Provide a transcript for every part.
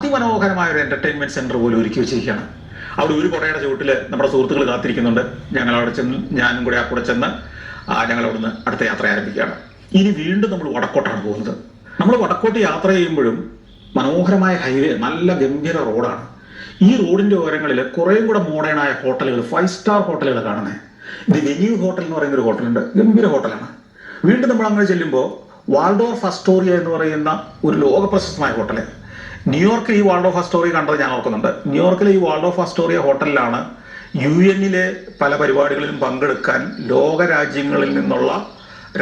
അതിമനോഹരമായ ഒരു entertainment centre പോലും ഒരുക്കി വെച്ചിരിക്കുകയാണ്. അവിടെ ഒരു കുടയുടെ ചുവട്ടിൽ നമ്മുടെ സുഹൃത്തുക്കൾ കാത്തിരിക്കുന്നുണ്ട്. ഞങ്ങൾ അവിടെ ചെന്ന്, ഞാനും കൂടെ ആ കൂടെ ചെന്ന് ഞങ്ങൾ അവിടുന്ന് അടുത്ത യാത്ര ആരംഭിക്കുകയാണ്. ഇനി വീണ്ടും നമ്മൾ വടക്കോട്ടാണ് പോകുന്നത്. നമ്മൾ വടക്കോട്ട് യാത്ര ചെയ്യുമ്പോഴും മനോഹരമായ ഹൈവേ, നല്ല ഗംഭീര റോഡാണ്. ഈ റോഡിന്റെ ഓരങ്ങളിൽ കുറേയും കൂടെ മോഡേണായ ഹോട്ടലുകൾ, 5 സ്റ്റാർ ഹോട്ടലുകൾ കാണുന്നത്. ഇത് വെന്യൂ ഹോട്ടൽ എന്ന് പറയുന്ന ഒരു ഹോട്ടലുണ്ട്, ഗംഭീര ഹോട്ടലാണ്. വീണ്ടും നമ്മൾ അങ്ങനെ ചെല്ലുമ്പോൾ വാൾഡോർഫ് അസ്റ്റോറിയ എന്ന് പറയുന്ന ഒരു ലോക പ്രശസ്തമായ ഹോട്ടൽ. ന്യൂയോർക്കിൽ ഈ വാൾഡോർഫ് അസ്റ്റോറിയ കണ്ടത് ഞാൻ ഓർക്കുന്നുണ്ട്. ന്യൂയോർക്കിലെ ഈ വാൾഡോർഫ് അസ്റ്റോറിയ ഹോട്ടലിലാണ് UN-ലെ പല പരിപാടികളിലും പങ്കെടുക്കാൻ ലോകരാജ്യങ്ങളിൽ നിന്നുള്ള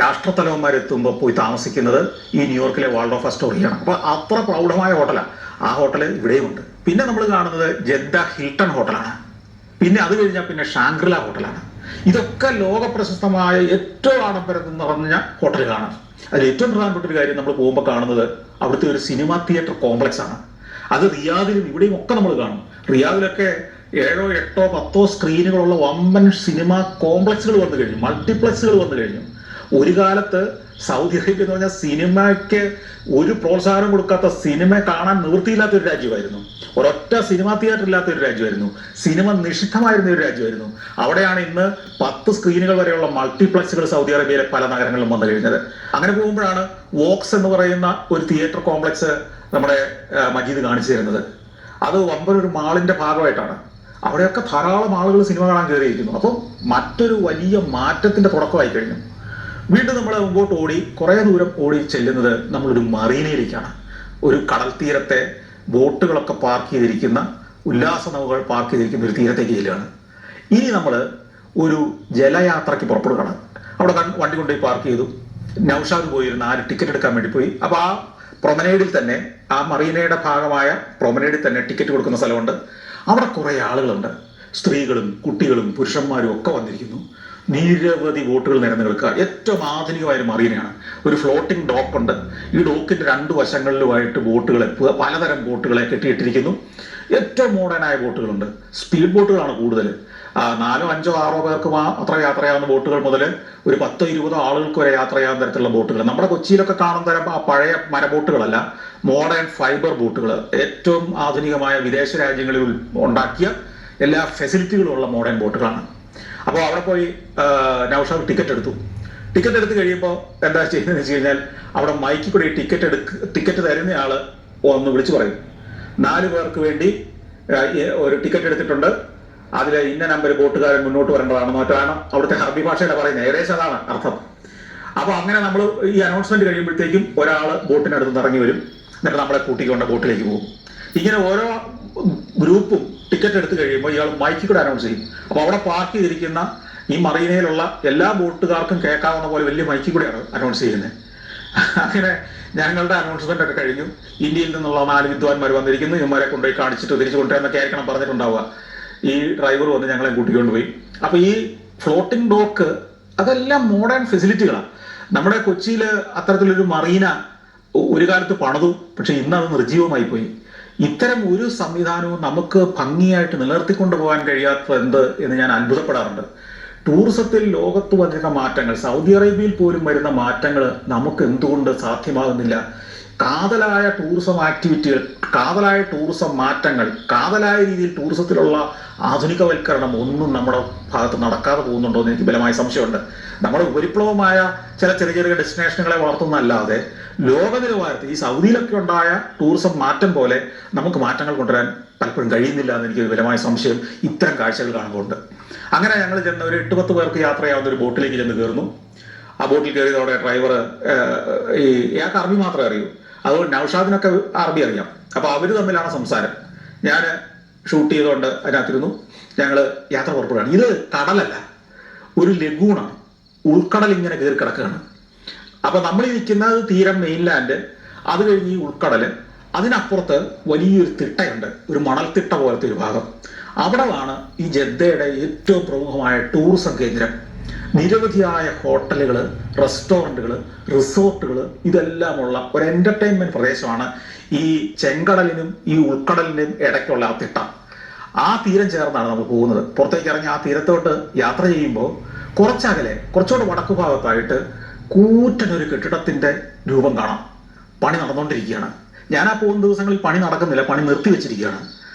രാഷ്ട്രത്തലവന്മാരെത്തുമ്പോൾ പോയി താമസിക്കുന്നത് ഈ ന്യൂയോർക്കിലെ വാൾഡോർഫ് അസ്റ്റോറിയാണ്. അപ്പോൾ അത്ര പ്രൗഢമായ ഹോട്ടലാണ്. ആ ഹോട്ടൽ ഇവിടെയുമുണ്ട്. പിന്നെ നമ്മൾ കാണുന്നത് ജദ്ദ ഹിൽട്ടൺ ഹോട്ടലാണ്. പിന്നെ അത് കഴിഞ്ഞാൽ പിന്നെ ഷാങ്ക്രില ഹോട്ടലാണ്. ഇതൊക്കെ ലോക പ്രശസ്തമായ ഏറ്റവും ആഡംബരം നിറഞ്ഞ ഹോട്ടലുകളാണ്. അതിൽ ഏറ്റവും പ്രധാനപ്പെട്ട ഒരു കാര്യം നമ്മൾ പോകുമ്പോൾ കാണുന്നത് അവിടുത്തെ ഒരു സിനിമാ തിയേറ്റർ കോംപ്ലക്സ് ആണ്. അത് റിയാദിലും ഇവിടെയും ഒക്കെ നമ്മൾ കാണും. റിയാദിലൊക്കെ 7, 8, 10 സ്ക്രീനുകളുള്ള വമ്പൻ സിനിമാ കോംപ്ലക്സുകൾ വന്നു കഴിഞ്ഞു, മൾട്ടിപ്ലക്സുകൾ വന്നു കഴിഞ്ഞു. ഒരു കാലത്ത് സൗദി അറേബ്യ എന്ന് പറഞ്ഞാൽ സിനിമയ്ക്ക് ഒരു പ്രോത്സാഹനം കൊടുക്കാത്ത, സിനിമ കാണാൻ നിവൃത്തിയില്ലാത്ത ഒരു രാജ്യമായിരുന്നു. ഒരൊറ്റ സിനിമാ തിയേറ്റർ ഇല്ലാത്ത ഒരു രാജ്യമായിരുന്നു. സിനിമ നിഷിദ്ധമായിരുന്ന ഒരു രാജ്യമായിരുന്നു. അവിടെയാണ് ഇന്ന് 10 സ്ക്രീനുകൾ വരെയുള്ള മൾട്ടിപ്ലക്സുകൾ സൗദി അറേബ്യയിലെ പല നഗരങ്ങളിലും വന്നു കഴിഞ്ഞത്. അങ്ങനെ പോകുമ്പോഴാണ് വോക്സ് എന്ന് പറയുന്ന ഒരു തിയേറ്റർ കോംപ്ലക്സ് നമ്മുടെ മജീദ് കാണിച്ചു തരുന്നത്. അത് വമ്പനൊരു മാളിന്റെ ഭാഗമായിട്ടാണ്. അവിടെയൊക്കെ ധാരാളം ആളുകൾ സിനിമ കാണാൻ കയറിയിരിക്കുന്നു. അപ്പം മറ്റൊരു വലിയ മാറ്റത്തിന്റെ തുടക്കമായി കഴിഞ്ഞു. വീണ്ടും നമ്മൾ മുമ്പോട്ട് ഓടി കുറേ ദൂരം ഓടി ചെല്ലുന്നത് നമ്മളൊരു മറീനയിലേക്കാണ്. ഒരു കടൽ തീരത്തെ ബോട്ടുകളൊക്കെ പാർക്ക് ചെയ്തിരിക്കുന്ന, ഉല്ലാസ നൗകൾ പാർക്ക് ചെയ്തിരിക്കുന്ന ഒരു തീരത്തേക്ക് ചെല്ലുകയാണ്. ഇനി നമ്മൾ ഒരു ജലയാത്രയ്ക്ക് പുറപ്പെടുകയാണ്. അവിടെ വണ്ടി കൊണ്ടുപോയി പാർക്ക് ചെയ്തു. നൗഷാദ് പോയി ഒരു 4 ടിക്കറ്റ് എടുക്കാൻ വേണ്ടി പോയി. അപ്പോൾ ആ പ്രൊമനേഡിൽ തന്നെ, ആ മറീനയുടെ ഭാഗമായ പ്രൊമനേഡിൽ തന്നെ ടിക്കറ്റ് കൊടുക്കുന്ന സ്ഥലമുണ്ട്. അവിടെ കുറേ ആളുകളുണ്ട്. സ്ത്രീകളും കുട്ടികളും പുരുഷന്മാരും ഒക്കെ വന്നിരിക്കുന്നു. നിരവധി ബോട്ടുകൾ നിരന്ന് കിടക്കുക. ഏറ്റവും ആധുനികമായ ഒരു മറീനയാണ്. ഒരു ഫ്ലോട്ടിംഗ് ഡോക്കുണ്ട്. ഈ ഡോക്കിന്റെ 2 വശങ്ങളിലുമായിട്ട് ബോട്ടുകളെ, പലതരം ബോട്ടുകളെ കെട്ടിയിട്ടിരിക്കുന്നു. ഏറ്റവും മോഡേണായ ബോട്ടുകളുണ്ട്. സ്പീഡ് ബോട്ടുകളാണ് കൂടുതൽ. 4, 5, 6 പേർക്ക് അത്ര യാത്ര ചെയ്യാവുന്ന ബോട്ടുകൾ മുതൽ ഒരു 10, 20 ആളുകൾക്ക് വരെ യാത്ര ചെയ്യാവുന്ന തരത്തിലുള്ള ബോട്ടുകൾ. നമ്മുടെ കൊച്ചിയിലൊക്കെ കാണുന്ന തരം ആ പഴയ മരബോട്ടുകളല്ല, മോഡേൺ ഫൈബർ ബോട്ടുകൾ. ഏറ്റവും ആധുനികമായ വിദേശ രാജ്യങ്ങളിൽ ഉണ്ടാക്കിയ എല്ലാ ഫെസിലിറ്റികളും ഉള്ള മോഡേൺ ബോട്ടുകളാണ്. അപ്പോൾ അവിടെ പോയി നൗഷാദ് ടിക്കറ്റ് എടുത്ത് കഴിയുമ്പോൾ എന്താ ചെയ്യുന്നതെന്ന് വെച്ച് കഴിഞ്ഞാൽ, അവിടെ മൈക്കിൽ കൂടി ടിക്കറ്റ് തരുന്നയാള് ഒന്ന് വിളിച്ചു പറയും, 4 പേർക്ക് വേണ്ടി ഒരു ടിക്കറ്റ് എടുത്തിട്ടുണ്ട്, അതിൽ ഇന്ന നമ്പർ ബോട്ടുകാരൻ മുന്നോട്ട് വരേണ്ടതാണെന്നോ മറ്റാണ് അവിടുത്തെ അറബി ഭാഷയുടെ പറയുന്നത്. ഏകദേശം അതാണ് അർത്ഥം. അപ്പൊ അങ്ങനെ നമ്മൾ ഈ അനൗൺസ്മെന്റ് കഴിയുമ്പോഴത്തേക്കും ഒരാൾ ബോട്ടിനടുത്ത് ഇറങ്ങി വരും. എന്നിട്ട് നമ്മളെ കൂട്ടിക്കൊണ്ട് ബോട്ടിലേക്ക് പോകും. ഇങ്ങനെ ഓരോ ഗ്രൂപ്പും ടിക്കറ്റ് എടുത്ത് കഴിയുമ്പോൾ ഇയാൾ മൈക്കിൽ കൂടെ അനൗൺസ് ചെയ്യും. അപ്പോൾ അവിടെ പാർക്ക് ചെയ്തിരിക്കുന്ന ഈ മറീനയിലുള്ള എല്ലാ ബോട്ടുകാർക്കും കേൾക്കാവുന്ന പോലെ വലിയ മൈക്കിൽ കൂടെയാണ് അനൗൺസ് ചെയ്യുന്നത്. അങ്ങനെ ഞങ്ങളുടെ അനൗൺസ്മെന്റ് ഒക്കെ കഴിഞ്ഞു. ഇന്ത്യയിൽ നിന്നുള്ള 4 വിദ്വാൻമാർ വന്നിരിക്കുന്നു, ഇവന്മാരെ കൊണ്ടുപോയി കാണിച്ചിട്ട് തിരിച്ചു കൊണ്ടുവരാന്നൊക്കെ ആയിരിക്കണം പറഞ്ഞിട്ടുണ്ടാവുക. ഈ ഡ്രൈവർ വന്ന് ഞങ്ങളെ കൂട്ടിക്കൊണ്ടുപോയി. അപ്പൊ ഈ ഫ്ലോട്ടിംഗ് ഡോക്ക് അതെല്ലാം മോഡേൺ ഫെസിലിറ്റികളാണ്. നമ്മുടെ കൊച്ചിയിൽ അത്തരത്തിലൊരു മറീന ഒരു കാലത്ത് പണിതു, പക്ഷെ ഇന്ന് അത് നിർജ്ജീവമായി പോയി. ഇത്തരം ഒരു സംവിധാനവും നമുക്ക് ഭംഗിയായിട്ട് നിലനിർത്തിക്കൊണ്ടു പോകാൻ കഴിയാത്തത് എന്ത് എന്ന് ഞാൻ അത്ഭുതപ്പെടാറുണ്ട്. ടൂറിസത്തിൽ ലോകത്ത് വരുന്ന മാറ്റങ്ങൾ, സൗദി അറേബ്യയിൽ പോലും വരുന്ന മാറ്റങ്ങൾ നമുക്ക് എന്തുകൊണ്ട് സാധ്യമാകുന്നില്ല? കാതലായ ടൂറിസം ആക്ടിവിറ്റികൾ, കാതലായ ടൂറിസം മാറ്റങ്ങൾ, കാതലായ രീതിയിൽ ടൂറിസത്തിലുള്ള ആധുനികവൽക്കരണം ഒന്നും നമ്മുടെ ഭാഗത്ത് നടക്കാതെ പോകുന്നുണ്ടോ എന്ന് എനിക്ക് ബലമായ സംശയമുണ്ട്. നമ്മുടെ ഉപരിപ്ലവമായ ചില ചെറിയ ചെറിയ ഡെസ്റ്റിനേഷനുകളെ വളർത്തുന്നതല്ലാതെ ലോക നിലവാരത്തിൽ ഈ സൗദിയിലൊക്കെ ഉണ്ടായ ടൂറിസം മാറ്റം പോലെ നമുക്ക് മാറ്റങ്ങൾ കൊണ്ടുവരാൻ പലപ്പോഴും കഴിയുന്നില്ല എന്ന് എനിക്ക് ബലമായ സംശയം ഇത്തരം കാഴ്ചകൾ കാണുമ്പോൾ. അങ്ങനെ ഞങ്ങൾ ചെന്ന ഒരു 8-10 പേർക്ക് യാത്ര ചെയ്യാവുന്ന ഒരു ബോട്ടിലേക്ക് ചെന്ന് കയറുന്നു. ആ ബോട്ടിൽ കയറിയതോടെ ഡ്രൈവർ, ഇയാൾക്ക് അറബി മാത്രമേ അറിയൂ, അതുകൊണ്ട് നൗഷാദിനൊക്കെ അറബി അറിയാം. അപ്പൊ അവര് തമ്മിലാണ് സംസാരം. ഞാൻ ഷൂട്ട് ചെയ്തുകൊണ്ട് അതിനകത്തിരുന്നു. ഞങ്ങൾ യാത്ര പുറപ്പെടുകയാണ്. ഇത് കടലല്ല, ഒരു ലഗൂണാണ്. ഉൾക്കടൽ ഇങ്ങനെ കയറി കിടക്കുകയാണ്. അപ്പൊ നമ്മൾ ഇരിക്കുന്നത് തീരം, മെയിൻലാൻഡ്, അത് കഴിഞ്ഞ് ഈ ഉൾക്കടല്, അതിനപ്പുറത്ത് വലിയൊരു തിട്ടയുണ്ട്, ഒരു മണൽത്തിട്ട പോലത്തെ ഒരു ഭാഗം. അവിടെയാണ് ഈ ജദ്ദയുടെ ഏറ്റവും പ്രമുഖമായ ടൂറിസം കേന്ദ്രം. നിരവധിയായ ഹോട്ടലുകൾ, റെസ്റ്റോറൻറ്റുകൾ, റിസോർട്ടുകൾ, ഇതെല്ലാമുള്ള ഒരു എന്റർടൈൻമെന്റ് പ്രദേശമാണ് ഈ ചെങ്കടലിനും ഈ ഉൾക്കടലിനും ഇടയ്ക്കുള്ള ആ തിട്ട. ആ തീരം ചേർന്നാണ് നമ്മൾ പോകുന്നത്. പുറത്തേക്ക് ഇറങ്ങി ആ തീരത്തോട്ട് യാത്ര ചെയ്യുമ്പോൾ കുറച്ചകലെ, കുറച്ചുകൂടെ വടക്കു ഭാഗത്തായിട്ട് കൂറ്റനൊരു കെട്ടിടത്തിന്റെ രൂപം കാണാം. പണി നടന്നുകൊണ്ടിരിക്കുകയാണ്. ഞാൻ ആ പോകുന്ന ദിവസങ്ങളിൽ പണി നടക്കുന്നില്ല, പണി നിർത്തി വെച്ചിരിക്കുകയാണ്.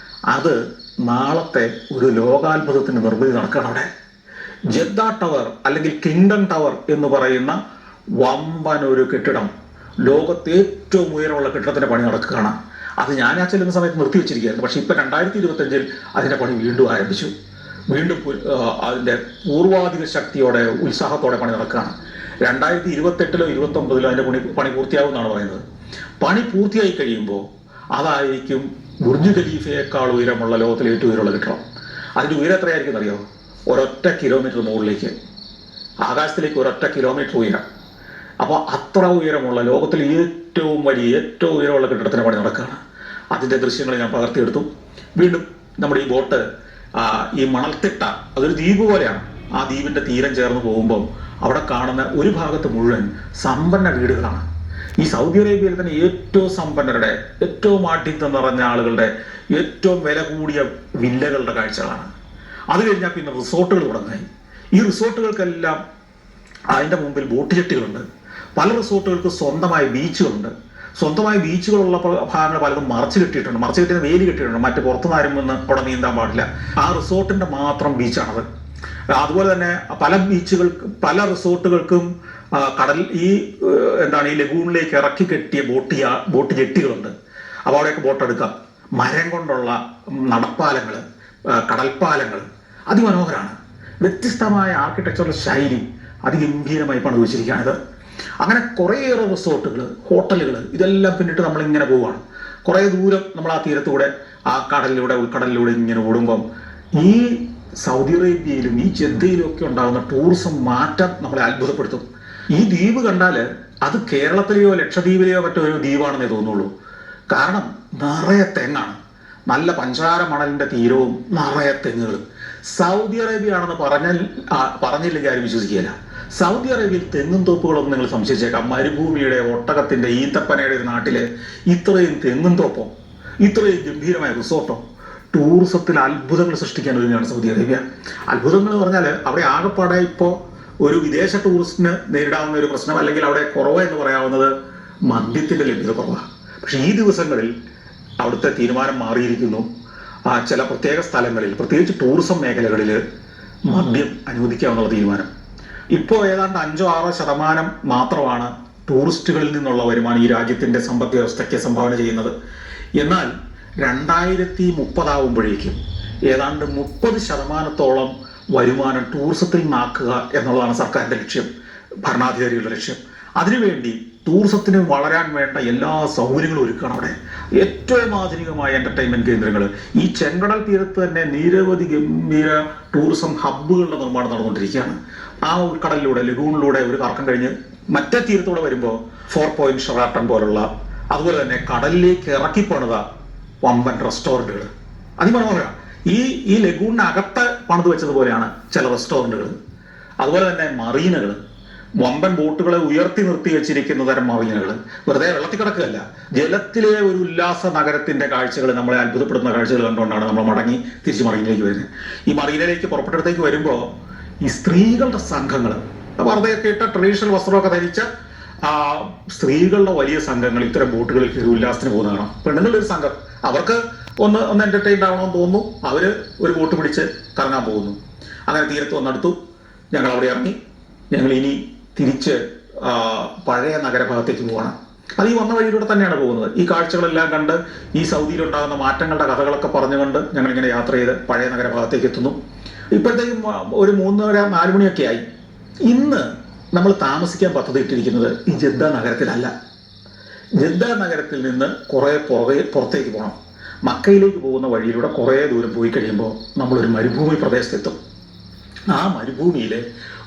അത് നാളത്തെ ഒരു ലോകാത്ഭുതത്തിന് നിർമ്മിതി നടക്കുകയാണ് അവിടെ. ജദ്ദ ടവർ അല്ലെങ്കിൽ കിങ്ഡം ടവർ എന്ന് പറയുന്ന വമ്പൻ ഒരു കെട്ടിടം, ലോകത്തെ ഏറ്റവും ഉയരമുള്ള കെട്ടിടത്തിന്റെ പണി നടക്കുകയാണ്. അത് ഞാൻ ആ ചെല്ലുന്ന സമയത്ത് നിർത്തി വെച്ചിരിക്കുകയായിരുന്നു. പക്ഷെ ഇപ്പൊ 2025 അതിന്റെ പണി വീണ്ടും ആരംഭിച്ചു. വീണ്ടും അതിന്റെ പൂർവാധിക ശക്തിയോടെ ഉത്സാഹത്തോടെ പണി നടക്കുകയാണ്. 2028-ലോ 2029-ലോ അതിന്റെ പണി പൂർത്തിയാവുമെന്നാണ് പറയുന്നത്. പണി പൂർത്തിയായി കഴിയുമ്പോൾ അതായിരിക്കും ബുർജ് ഖലീഫയേക്കാൾ ഉയരമുള്ള ലോകത്തിലെ ഏറ്റവും ഉയരമുള്ള കെട്ടിടം. അതിന്റെ ഉയരം എത്രയായിരിക്കും അറിയോ? ഒരൊറ്റ കിലോമീറ്റർ മുകളിലേക്ക്, ആകാശത്തിലേക്ക് ഒരൊറ്റ കിലോമീറ്റർ ഉയരം. അപ്പോൾ അത്ര ഉയരമുള്ള ലോകത്തിലെ ഏറ്റവും ഉയരമുള്ള കെട്ടിടത്തിന് പണി നടക്കുകയാണ്. അതിന്റെ ദൃശ്യങ്ങൾ ഞാൻ പകർത്തിയെടുത്തു. വീണ്ടും നമ്മുടെ ഈ ബോട്ട് ഈ മണൽത്തിട്ട, അതൊരു ദ്വീപ് പോലെയാണ്. ആ ദ്വീപിന്റെ തീരം ചേർന്ന് പോകുമ്പോൾ അവിടെ കാണുന്ന ഒരു ഭാഗത്ത് മുഴുവൻ സമ്പന്ന വീടുകളാണ്. ഈ സൗദി അറേബ്യയിൽ തന്നെ ഏറ്റവും സമ്പന്നരുടെ, ഏറ്റവും ആഠ്യത്വം നിറഞ്ഞ ആളുകളുടെ ഏറ്റവും വില കൂടിയ വില്ലകളുടെ കാഴ്ചകളാണ്. അത് കഴിഞ്ഞാൽ പിന്നെ റിസോർട്ടുകൾ തുടങ്ങായി. ഈ റിസോർട്ടുകൾക്കെല്ലാം അതിൻ്റെ മുമ്പിൽ ബോട്ട് ജെട്ടികളുണ്ട്. പല റിസോർട്ടുകൾക്ക് സ്വന്തമായ ബീച്ചുകളുണ്ട്. സ്വന്തമായ ബീച്ചുകളുള്ള ഭാഗങ്ങൾ പലതും മറച്ചു കെട്ടിയിട്ടുണ്ട്. മറച്ചു കെട്ടിയ വേലി കെട്ടിയിട്ടുണ്ട്. മറ്റ് പുറത്തുനിന്നാരും വന്ന് അവിടെ നീന്താൻ പാടില്ല. ആ റിസോർട്ടിന്റെ മാത്രം ബീച്ചാണത്. അതുപോലെ തന്നെ പല റിസോർട്ടുകൾക്കും ഈ ലഗൂണിലേക്ക് ഇറക്കി കെട്ടിയ ബോട്ട് ജെട്ടികളുണ്ട്. അപ്പോൾ അവിടെയൊക്കെ ബോട്ട് എടുക്കാം. മരം കൊണ്ടുള്ള നടപ്പാലങ്ങൾ, കടൽപ്പാലങ്ങൾ അതിമനോഹരമാണ്. വ്യത്യസ്തമായ ആർക്കിടെക്ചറൽ ശൈലി അതിഗംഭീരമായി പണിതുവച്ചിരിക്കുകയാണിത്. അങ്ങനെ കുറേയേറെ റിസോർട്ടുകൾ, ഹോട്ടലുകൾ, ഇതെല്ലാം പിന്നിട്ട് നമ്മളിങ്ങനെ പോവുകയാണ്. കുറേ ദൂരം നമ്മൾ ആ തീരത്തൂടെ, ആ ഉൾക്കടലിലൂടെ ഇങ്ങനെ ഓടുമ്പം ഈ സൗദി അറേബ്യയിലും ഈ ജദ്ദയിലും ഒക്കെ ഉണ്ടാകുന്ന ടൂറിസം മാറ്റം നമ്മളെ അത്ഭുതപ്പെടുത്തും. ഈ ദ്വീപ് കണ്ടാൽ അത് കേരളത്തിലെയോ ലക്ഷദ്വീപിലെയോ മറ്റോ ഒരു ദ്വീപാണെന്നേ തോന്നുള്ളൂ. കാരണം നിറയെ തെങ്ങാണ്. നല്ല പഞ്ചാര മണലിന്റെ തീരവും നിറയെ തെങ്ങുകളും. സൗദി അറേബ്യ ആണെന്ന് പറഞ്ഞില്ലെങ്കിൽ ആരും വിശ്വസിക്കുകയില്ല. സൗദി അറേബ്യയിൽ തെങ്ങും തോപ്പുകളൊന്നും നിങ്ങൾ സംശയിച്ചേക്കാം. മരുഭൂമിയുടെ, ഒട്ടകത്തിന്റെ, ഈത്തപ്പനയുടെ ഒരു നാട്ടില് ഇത്രയും തെങ്ങും തോപ്പോ, ഇത്രയും ഗംഭീരമായ റിസോർട്ടോ, ടൂറിസത്തിൽ അത്ഭുതങ്ങൾ സൃഷ്ടിക്കാൻ ഒരുങ്ങുകയാണ് സൗദി അറേബ്യ. അത്ഭുതങ്ങൾ എന്ന് പറഞ്ഞാൽ അവിടെ ആകെപ്പാടെ ഇപ്പോൾ ഒരു വിദേശ ടൂറിസ്റ്റിന് നേരിടാവുന്ന ഒരു പ്രശ്നം, അല്ലെങ്കിൽ അവിടെ കുറവ് എന്ന് പറയാവുന്നത് മദ്യത്തിന്റെ ലഭ്യത കുറവാണ്. പക്ഷെ ഈ ദിവസങ്ങളിൽ അവിടുത്തെ തീരുമാനം മാറിയിരിക്കുന്നു. ചില പ്രത്യേക സ്ഥലങ്ങളിൽ, പ്രത്യേകിച്ച് ടൂറിസം മേഖലകളിൽ മദ്യം അനുവദിക്കാമെന്നുള്ള തീരുമാനം. ഇപ്പോൾ ഏതാണ്ട് 5-6% മാത്രമാണ് ടൂറിസ്റ്റുകളിൽ നിന്നുള്ള വരുമാനം ഈ രാജ്യത്തിന്റെ സമ്പദ് വ്യവസ്ഥയ്ക്ക് സംഭാവന ചെയ്യുന്നത്. എന്നാൽ 2030 ആവുമ്പോഴേക്കും ഏതാണ്ട് 30% വരുമാനം ടൂറിസത്തിൽ നിന്നാക്കുക എന്നുള്ളതാണ് സർക്കാരിന്റെ ലക്ഷ്യം, ഭരണാധികാരികളുടെ ലക്ഷ്യം. അതിനുവേണ്ടി ടൂറിസത്തിന് വളരാൻ വേണ്ട എല്ലാ സൗകര്യങ്ങളും ഒരുക്കുകയാണ് അവിടെ. ഏറ്റവും ആധുനികമായ എന്റർടൈൻമെന്റ് കേന്ദ്രങ്ങൾ. ഈ ചെങ്കടൽ തീരത്ത് തന്നെ നിരവധി ഗംഭീര ടൂറിസം ഹബ്ബുകളുടെ നിർമ്മാണം നടന്നുകൊണ്ടിരിക്കുകയാണ്. ആ ഉൾക്കടലിലൂടെ, ലഗൂണിലൂടെ ഒരു കറക്കം കഴിഞ്ഞ് മറ്റേ തീരത്തൂടെ വരുമ്പോൾ 4 പോയിന്റ് ഷെറാട്ടൺ പോലുള്ള, അതുപോലെ തന്നെ കടലിലേക്ക് ഇറക്കിപ്പണിത വമ്പൻ റെസ്റ്റോറൻറ്റുകൾ അതിമനോഹരമാണ്. ഈ ലഗൂണിനകത്ത് പണിത് വെച്ചതുപോലെയാണ് ചില റെസ്റ്റോറൻറ്റുകൾ. അതുപോലെ തന്നെ മറീനകൾ, വമ്പൻ ബോട്ടുകളെ ഉയർത്തി നിർത്തി വെച്ചിരിക്കുന്ന തരം മറീനകൾ. വെറുതെ വെള്ളത്തിൽ കിടക്കുകയല്ല, ജലത്തിലെ ഒരു ഉല്ലാസ നഗരത്തിന്റെ കാഴ്ചകൾ, നമ്മളെ അത്ഭുതപ്പെടുന്ന കാഴ്ചകൾ കണ്ടുകൊണ്ടാണ് നമ്മൾ തിരിച്ച് മറീനയിലേക്ക് വരുന്നത്. ഈ മറീനയിലേക്ക് പുറപ്പെട്ടടുത്തേക്ക് വരുമ്പോൾ ഈ സ്ത്രീകളുടെ സംഘങ്ങൾ, വെറുതെയൊക്കെ ഇട്ട ട്രഡീഷണൽ വസ്ത്രമൊക്കെ ധരിച്ച സ്ത്രീകളുടെ വലിയ സംഘങ്ങൾ ഇത്തരം ബോട്ടുകളിൽ കയറി ഉല്ലാസത്തിന് പോകുന്നതാണ്. പെണ്ണുങ്ങളുടെ ഒരു സംഘം, അവർക്ക് ഒന്ന് എന്റർടൈൻഡ് ആവണമെന്ന് തോന്നുന്നു, അവര് ഒരു ബോട്ട് പിടിച്ച് കറങ്ങാൻ പോകുന്നു. അങ്ങനെ തീരത്ത് വന്നെടുത്തു. ഞങ്ങൾ അവിടെ ഇറങ്ങി. ഞങ്ങൾ ഇനി തിരിച്ച് പഴയ നഗരഭാഗത്തേക്ക് പോവാണ്. അത് ഈ വന്ന വഴിയിലൂടെ തന്നെയാണ് പോകുന്നത്. ഈ കാഴ്ചകളെല്ലാം കണ്ട് ഈ സൗദിയിലുണ്ടാകുന്ന മാറ്റങ്ങളുടെ കഥകളൊക്കെ പറഞ്ഞുകൊണ്ട് ഞങ്ങളിങ്ങനെ യാത്ര ചെയ്ത് പഴയ നഗരഭാഗത്തേക്ക് എത്തുന്നു. ഇപ്പോഴത്തേക്കും ഒരു 3-4 മണിയൊക്കെ ആയി. ഇന്ന് നമ്മൾ താമസിക്കാൻ പദ്ധതി ഇട്ടിരിക്കുന്നത് ഈ ജദ്ദ നഗരത്തിലല്ല. ജദ്ദ നഗരത്തിൽ നിന്ന് കുറേ പുറത്തേക്ക് പോകണം. മക്കയിലേക്ക് പോകുന്ന വഴിയിലൂടെ കുറേ ദൂരം പോയി കഴിയുമ്പോൾ നമ്മളൊരു മരുഭൂമി പ്രദേശത്തെത്തും. ആ മരുഭൂമിയിലെ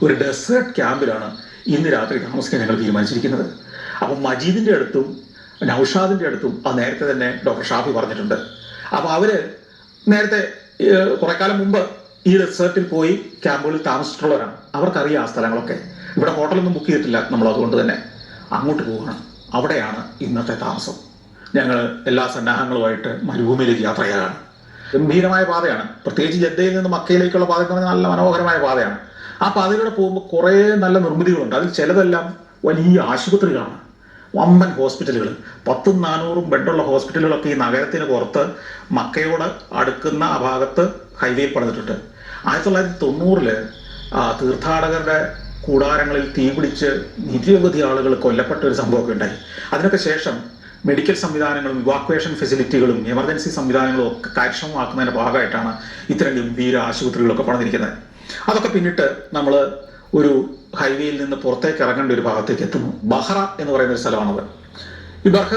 ഒരു ഡെസേർട്ട് ക്യാമ്പിലാണ് ഇന്ന് രാത്രി താമസിക്കാൻ ഞങ്ങൾ തീരുമാനിച്ചിരിക്കുന്നത്. അപ്പം മജീദിൻ്റെ അടുത്തും നൗഷാദിൻ്റെ അടുത്തും നേരത്തെ തന്നെ ഡോക്ടർ ഷാഫി പറഞ്ഞിട്ടുണ്ട്. അപ്പോൾ അവര് നേരത്തെ കുറെ കാലം മുമ്പ് ഈ ഡെസേർട്ടിൽ പോയി ക്യാമ്പുകളിൽ താമസിച്ചിട്ടുള്ളവരാണ്. അവർക്കറിയാം ആ സ്ഥലങ്ങളൊക്കെ. ഇവിടെ ഹോട്ടലൊന്നും ബുക്ക് ചെയ്തിട്ടില്ല നമ്മൾ, അതുകൊണ്ട് തന്നെ അങ്ങോട്ട് പോകണം. അവിടെയാണ് ഇന്നത്തെ താമസം. ഞങ്ങൾ എല്ലാ സന്നാഹങ്ങളുമായിട്ട് മരുഭൂമിയിലേക്ക് യാത്രയാണ്. ഗംഭീരമായ പാതയാണ്. പ്രത്യേകിച്ച് ജദ്ദയിൽ നിന്ന് മക്കയിലേക്കുള്ള പാത എന്ന് പറഞ്ഞാൽ നല്ല മനോഹരമായ പാതയാണ്. ആ പാതയിലൂടെ പോകുമ്പോൾ കുറേ നല്ല നിർമ്മിതികളുണ്ട്. അതിൽ ചിലതെല്ലാം വലിയ ആശുപത്രികളാണ്. വമ്പൻ ഹോസ്പിറ്റലുകൾ, 1000-400 ബെഡുള്ള ഹോസ്പിറ്റലുകളൊക്കെ ഈ നഗരത്തിന് പുറത്ത് മക്കയോട് അടുക്കുന്ന ആ ഭാഗത്ത് ഹൈവേയിൽ പണിതിട്ടുണ്ട്. 1990 തീർത്ഥാടകരുടെ കൂടാരങ്ങളിൽ തീ പിടിച്ച് നിരവധി ആളുകൾ കൊല്ലപ്പെട്ട ഒരു സംഭവമൊക്കെ ഉണ്ടായി. അതിനൊക്കെ ശേഷം മെഡിക്കൽ സംവിധാനങ്ങളും ഇവാക്വേഷൻ ഫെസിലിറ്റികളും എമർജൻസി സംവിധാനങ്ങളും ഒക്കെ കാര്യക്ഷമമാക്കുന്നതിന്റെ ഭാഗമായിട്ടാണ് ഇത്തരം ഗംഭീര ആശുപത്രികളൊക്കെ പണിതിരിക്കുന്നത്. അതൊക്കെ പിന്നിട്ട് നമ്മൾ ഒരു ഹൈവേയിൽ നിന്ന് പുറത്തേക്ക് ഇറങ്ങേണ്ട ഒരു ഭാഗത്തേക്ക് എത്തുന്നു. ബഹ്റ എന്ന് പറയുന്ന ഒരു സ്ഥലമാണത്. ഈ ബഹ്റ